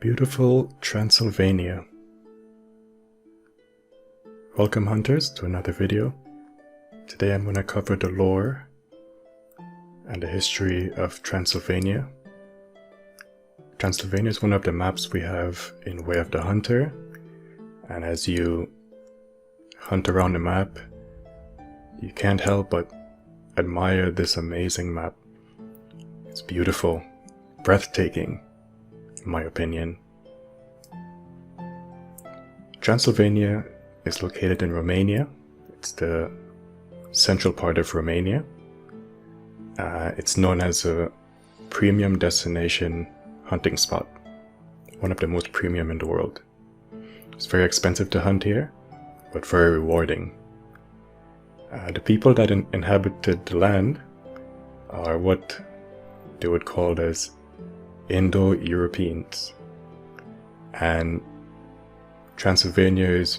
Beautiful Transylvania. Welcome hunters to another video. Today I'm going to cover the lore and the history of Transylvania. Transylvania is one of the maps we have in Way of the Hunter, and as you hunt around the map, you can't help but admire this amazing map. It's beautiful, breathtaking, in my opinion. Transylvania is located in Romania. It's the central part of Romania. It's known as a premium destination hunting spot, one of the most premium in the world. It's very expensive to hunt here, but very rewarding. The people that inhabited the land are what they would call as Indo-Europeans, and Transylvania is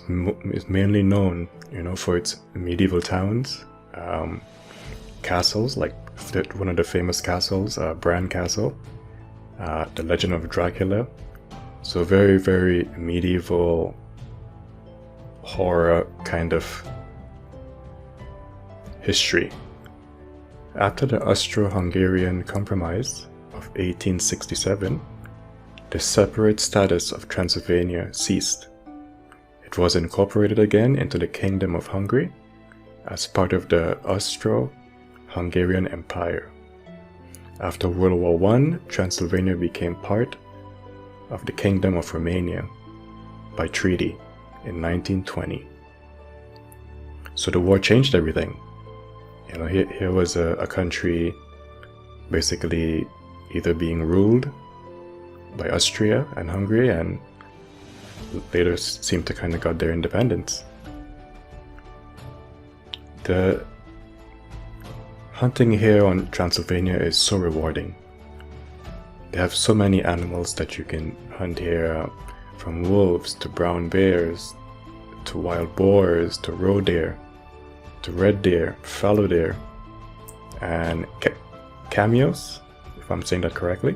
mainly known, for its medieval towns, castles, like one of the famous castles, Bran Castle, the Legend of Dracula. So very, very medieval horror kind of history. After the Austro-Hungarian Compromise of 1867, the separate status of Transylvania ceased. It was incorporated again into the Kingdom of Hungary as part of the Austro-Hungarian Empire. After World War I, Transylvania became part of the Kingdom of Romania by treaty in 1920. So the war changed everything. Here was a country basically either being ruled by Austria and Hungary, and later seemed to kind of got their independence. The hunting here on Transylvania is so rewarding. They have so many animals that you can hunt here, from wolves to brown bears to wild boars to roe deer to red deer, fallow deer, and cameos, if I'm saying that correctly.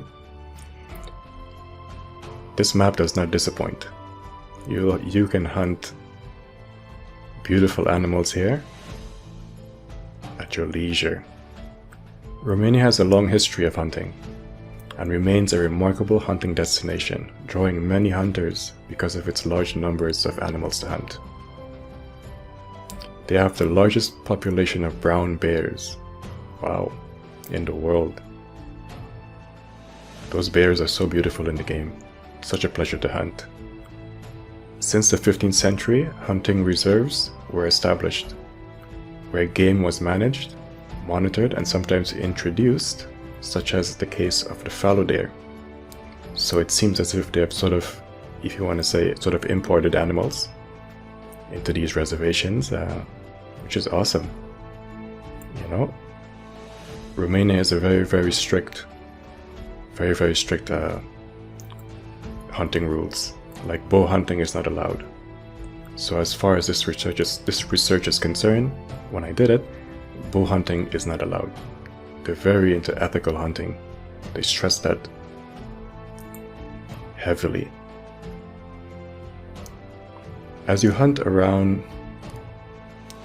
This map does not disappoint. You can hunt beautiful animals here at your leisure. Romania has a long history of hunting and remains a remarkable hunting destination, drawing many hunters because of its large numbers of animals to hunt. They have the largest population of brown bears, in the world. Those bears are so beautiful in the game, such a pleasure to hunt. Since the 15th century, hunting reserves were established, where game was managed, monitored, and sometimes introduced, such as the case of the fallow deer. So it seems as if they have if you want to say, imported animals into these reservations, which is awesome. Romania is a very, very strict hunting rules. Like bow hunting is not allowed. So as far as this research is concerned, when I did it, bow hunting is not allowed. They're very into ethical hunting. They stress that heavily. As you hunt around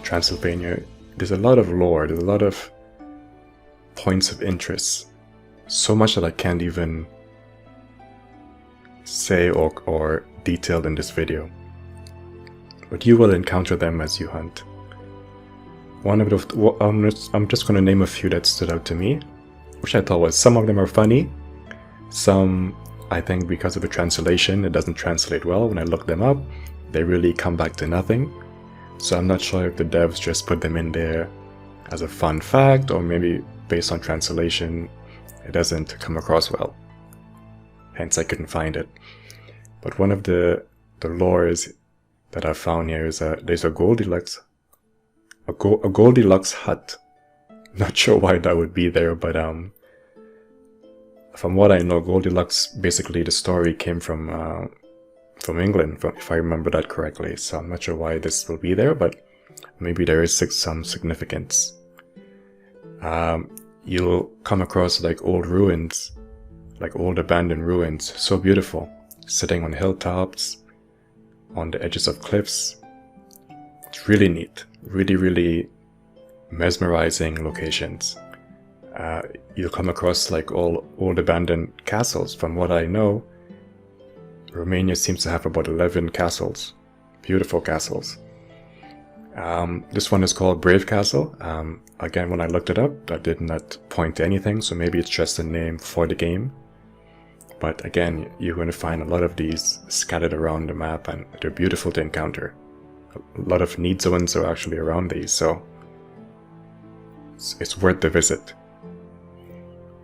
Transylvania, there's a lot of lore, there's a lot of points of interest. So much that I can't even say or detail in this video. But you will encounter them as you hunt. I'm just going to name a few that stood out to me, which I thought some of them are funny. Some, I think because of the translation, it doesn't translate well. When I look them up, they really come back to nothing. So I'm not sure if the devs just put them in there as a fun fact, or maybe based on translation, it doesn't come across well. Hence I couldn't find it. But one of the lores that I found here is there's a Goldilocks hut. Not sure why that would be there, but from what I know, Goldilocks, basically the story came from England, if I remember that correctly. So I'm not sure why this will be there, but maybe there is some significance. You'll come across like old ruins, like old abandoned ruins, so beautiful. sitting on hilltops, on the edges of cliffs. It's really neat, really mesmerizing locations. You'll come across like all old abandoned castles. From what I know, Romania seems to have about 11 castles, beautiful castles. This one is called Brave Castle. Again, when I looked it up, that did not point to anything, so maybe it's just a name for the game. But again, you're going to find a lot of these scattered around the map, and they're beautiful to encounter. A lot of need zones are actually around these, so it's worth the visit.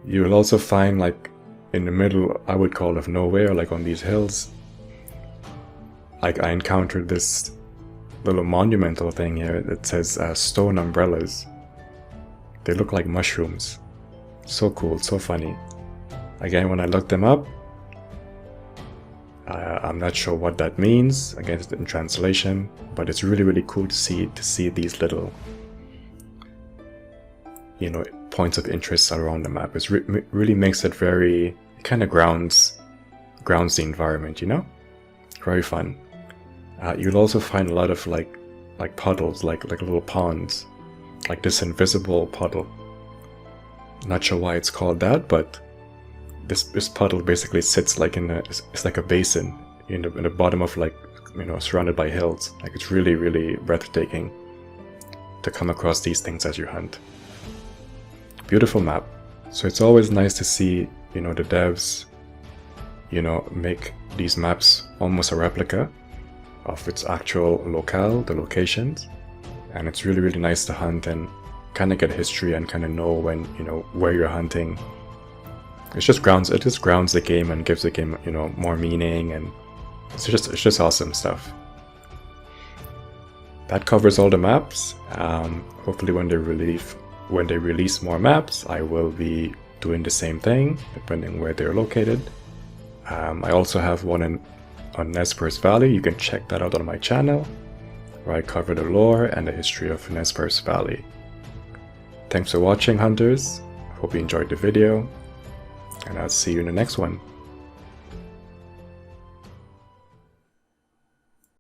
You will also find, like, in the middle, I would call of nowhere, like on these hills, like I encountered this little monumental thing here that says stone umbrellas. They look like mushrooms. So cool, so funny. Again, when I looked them up, I'm not sure what that means, again it's in translation, but it's really cool to see these little, you know, points of interest around the map. It really makes it very, it kind of grounds the environment, you know? Very fun. You'll also find a lot of like puddles, like little ponds, like this invisible puddle. Not sure why it's called that, but this puddle basically sits like it's like a basin in the bottom of, like, you know, surrounded by hills. Like, it's really breathtaking to come across these things as you hunt. Beautiful map. So it's always nice to see, you know, the devs, you know, make these maps almost a replica of its actual locale, the locations, and it's really nice to hunt and kind of get history and kind of know when, you know, where you're hunting. It just grounds the game and gives the game, you know, more meaning, and it's just awesome stuff. That covers all the maps. Hopefully when they release more maps, I will be doing the same thing depending where they're located. I also have one on Nez Perce Valley. You can check that out on my channel, where I cover the lore and the history of Nez Perce Valley. Thanks for watching, hunters. Hope you enjoyed the video, and I'll see you in the next one.